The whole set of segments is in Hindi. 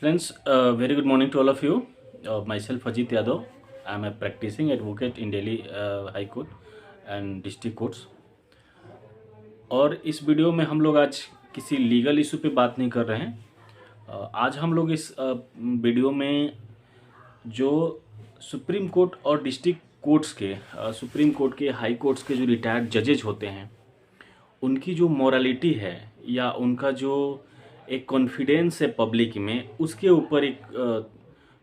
Friends, very good morning to all of you. Myself Ajit Yadav. I am a practicing advocate in Delhi High Court and District Courts. और इस वीडियो में हम लोग आज किसी लीगल इशू पे बात नहीं कर रहे हैं। आज हम लोग इस वीडियो में जो सुप्रीम कोर्ट और डिस्ट्रिक्ट कोर्ट्स के सुप्रीम कोर्ट के हाई कोर्ट्स के जो रिटायर्ड जजेज होते हैं उनकी जो मोरालिटी है या उनका जो एक कॉन्फिडेंस है पब्लिक में, उसके ऊपर एक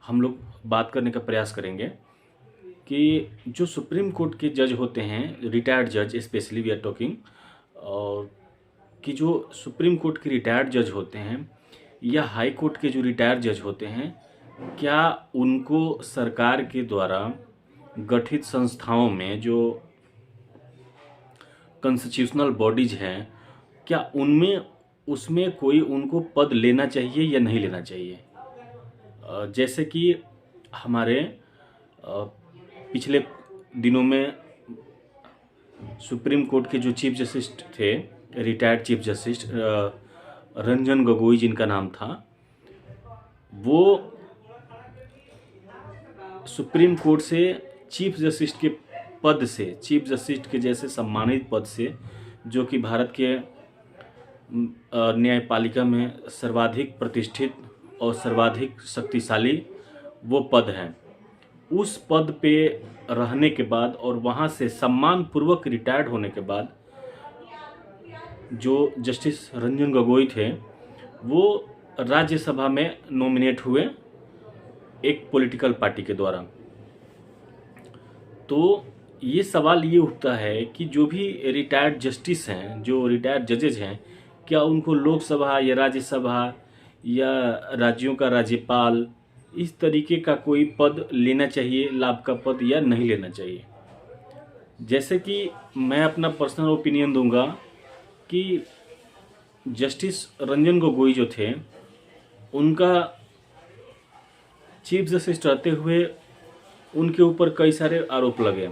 हम लोग बात करने का प्रयास करेंगे कि जो सुप्रीम कोर्ट के जज होते हैं, रिटायर्ड जज स्पेशली वी आर टॉकिंग, और कि जो सुप्रीम कोर्ट के रिटायर्ड जज होते हैं या हाई कोर्ट के जो रिटायर्ड जज होते हैं, क्या उनको सरकार के द्वारा गठित संस्थाओं में जो कॉन्स्टिट्यूशनल बॉडीज हैं, क्या उनमें उसमें कोई उनको पद लेना चाहिए या नहीं लेना चाहिए। जैसे कि हमारे पिछले दिनों में सुप्रीम कोर्ट के जो चीफ जस्टिस थे, retired chief justice Ranjan Gogoi जिनका नाम था, वो सुप्रीम कोर्ट से चीफ जस्टिस के पद से, चीफ जस्टिस के जैसे सम्मानित पद से, जो कि भारत के न्यायपालिका में सर्वाधिक प्रतिष्ठित और सर्वाधिक शक्तिशाली वो पद है, उस पद पे रहने के बाद और वहाँ से सम्मानपूर्वक रिटायर्ड होने के बाद जो जस्टिस रंजन गोगोई थे वो राज्यसभा में नॉमिनेट हुए एक पॉलिटिकल पार्टी के द्वारा। तो ये सवाल ये उठता है कि जो भी रिटायर्ड जस्टिस हैं, जो रिटायर्ड जजेज हैं, क्या उनको लोकसभा या राज्यसभा या राज्यों का राज्यपाल इस तरीके का कोई पद लेना चाहिए, लाभ का पद, या नहीं लेना चाहिए। जैसे कि मैं अपना पर्सनल ओपिनियन दूंगा कि जस्टिस रंजन गोगोई जो थे, उनका चीफ जस्टिस रहते हुए उनके ऊपर कई सारे आरोप लगे।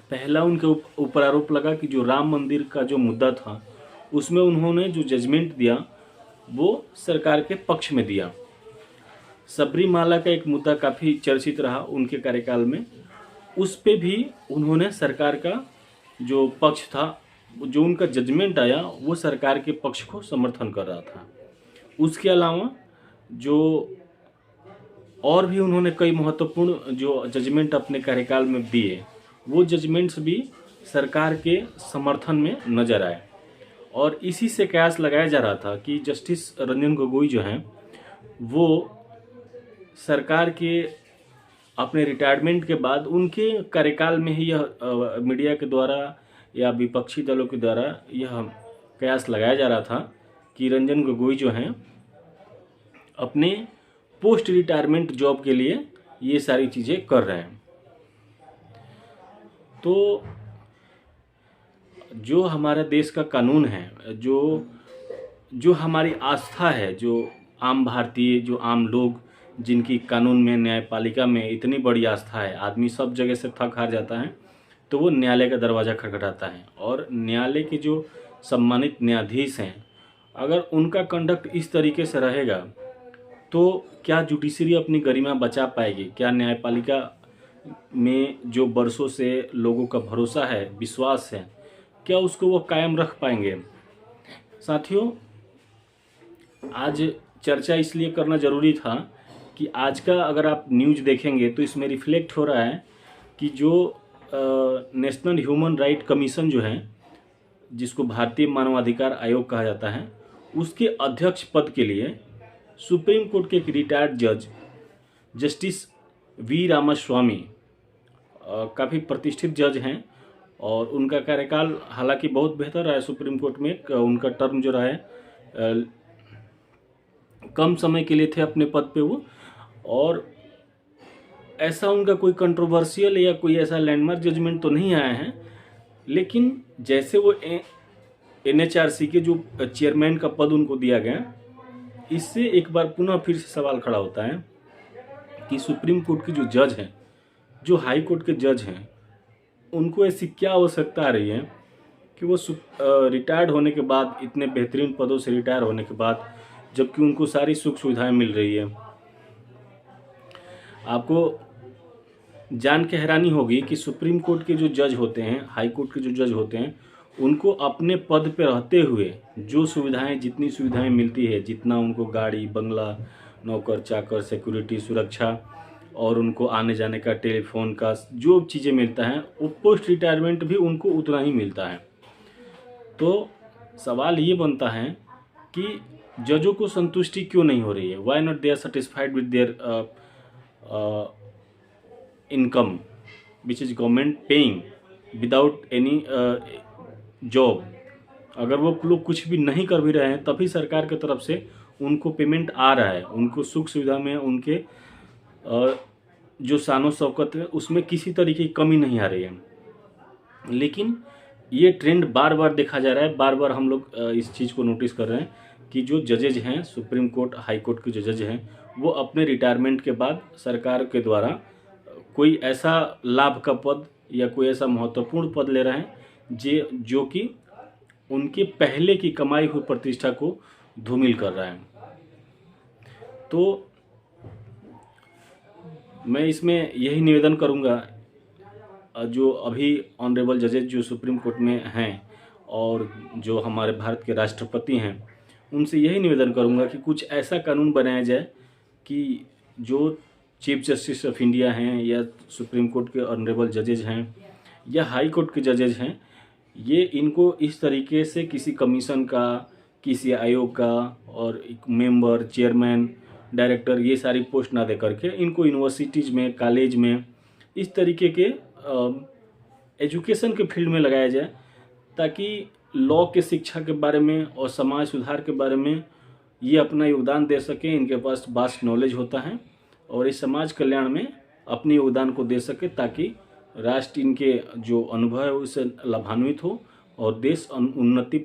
पहला उनके ऊपर आरोप लगा कि जो राम मंदिर का जो मुद्दा था उसमें उन्होंने जो जजमेंट दिया वो सरकार के पक्ष में दिया। सबरीमाला का एक मुद्दा काफ़ी चर्चित रहा उनके कार्यकाल में, उस पे भी उन्होंने सरकार का जो पक्ष था, जो उनका जजमेंट आया, वो सरकार के पक्ष को समर्थन कर रहा था। उसके अलावा जो और भी उन्होंने कई महत्वपूर्ण जो जजमेंट अपने कार्यकाल में दिए, वो जजमेंट्स भी सरकार के समर्थन में नजर आए। और इसी से कयास लगाया जा रहा था कि जस्टिस रंजन गोगोई जो हैं वो सरकार के अपने रिटायरमेंट के बाद उनके कार्यकाल में ही यह मीडिया के द्वारा या विपक्षी दलों के द्वारा यह कयास लगाया जा रहा था कि रंजन गोगोई जो हैं अपने पोस्ट रिटायरमेंट जॉब के लिए ये सारी चीज़ें कर रहे हैं। तो जो हमारे देश का कानून है, जो जो हमारी आस्था है, जो आम भारतीय, जो आम लोग जिनकी कानून में, न्यायपालिका में इतनी बड़ी आस्था है, आदमी सब जगह से थक हार जाता है तो वो न्यायालय का दरवाज़ा खटखटाता है। और न्यायालय के जो सम्मानित न्यायाधीश हैं, अगर उनका कंडक्ट इस तरीके से रहेगा तो क्या जुडिशरी अपनी गरिमा बचा पाएगी? क्या न्यायपालिका में जो बरसों से लोगों का भरोसा है, विश्वास है, क्या उसको वो कायम रख पाएंगे? साथियों, आज चर्चा इसलिए करना ज़रूरी था कि आज का अगर आप न्यूज़ देखेंगे तो इसमें रिफ्लेक्ट हो रहा है कि जो नेशनल ह्यूमन राइट कमीशन जो है, जिसको भारतीय मानवाधिकार आयोग कहा जाता है, उसके अध्यक्ष पद के लिए सुप्रीम कोर्ट के एक रिटायर्ड जज जस्टिस वी रामास्वामी काफ़ी प्रतिष्ठित जज हैं और उनका कार्यकाल हालांकि बहुत बेहतर रहा है सुप्रीम कोर्ट में। उनका टर्म जो रहा है कम समय के लिए थे अपने पद पे वो, और ऐसा उनका कोई कंट्रोवर्शियल या कोई ऐसा लैंडमार्क जजमेंट तो नहीं आया है। लेकिन जैसे वो NHRC के जो चेयरमैन का पद उनको दिया गया, इससे एक बार पुनः फिर से सवाल खड़ा होता है कि सुप्रीम कोर्ट के जो जज हैं, जो हाई कोर्ट के जज हैं, उनको ऐसी क्या आवश्यकता आ रही है कि वो रिटायर्ड होने के बाद, इतने बेहतरीन पदों से रिटायर होने के बाद जबकि उनको सारी सुख सुविधाएं मिल रही है। आपको जान के हैरानी होगी कि सुप्रीम कोर्ट के जो जज होते हैं, हाई कोर्ट के जो जज होते हैं, उनको अपने पद पे रहते हुए जो सुविधाएं, जितनी सुविधाएं मिलती है, जितना उनको गाड़ी, बंगला, नौकर चाकर, सिक्योरिटी, सुरक्षा और उनको आने जाने का, टेलीफोन का जो चीज़ें मिलता है, वो पोस्ट रिटायरमेंट भी उनको उतना ही मिलता है। तो सवाल ये बनता है कि जजों को संतुष्टि क्यों नहीं हो रही है? Why not they are satisfied with their income which is government paying without any job. अगर वो लोग कुछ भी नहीं कर भी रहे हैं तभी सरकार की तरफ से उनको पेमेंट आ रहा है, उनको सुख सुविधा में, उनके जो शानो शौकत है उसमें किसी तरीके की कमी नहीं आ रही है। लेकिन ये ट्रेंड बार बार देखा जा रहा है, बार बार हम लोग इस चीज़ को नोटिस कर रहे हैं कि जो जजेज हैं, सुप्रीम कोर्ट, हाई कोर्ट के जो जज हैं, वो अपने रिटायरमेंट के बाद सरकार के द्वारा कोई ऐसा लाभ का पद या कोई ऐसा महत्वपूर्ण पद ले रहे हैं जो कि उनके पहले की कमाई हुई प्रतिष्ठा को धूमिल कर रहा है। तो मैं इसमें यही निवेदन करूंगा, जो अभी ऑनरेबल जजेज जो सुप्रीम कोर्ट में हैं और जो हमारे भारत के राष्ट्रपति हैं, उनसे यही निवेदन करूंगा कि कुछ ऐसा कानून बनाया जाए कि जो चीफ जस्टिस ऑफ इंडिया हैं या सुप्रीम कोर्ट के ऑनरेबल जजेज हैं या हाई कोर्ट के जजेज हैं, ये इनको इस तरीके से किसी कमीशन का, किसी आयोग का और एक मेंबर, चेयरमैन, डायरेक्टर, ये सारी पोस्ट ना दे करके इनको यूनिवर्सिटीज़ में, कॉलेज में इस तरीके के एजुकेशन के फील्ड में लगाया जाए, ताकि लॉ के शिक्षा के बारे में और समाज सुधार के बारे में ये अपना योगदान दे सकें। इनके पास वास्ट नॉलेज होता है और इस समाज कल्याण में अपने योगदान को दे सके, ताकि राष्ट्र इनके जो अनुभव है उससे लाभान्वित हो और देश उन्नति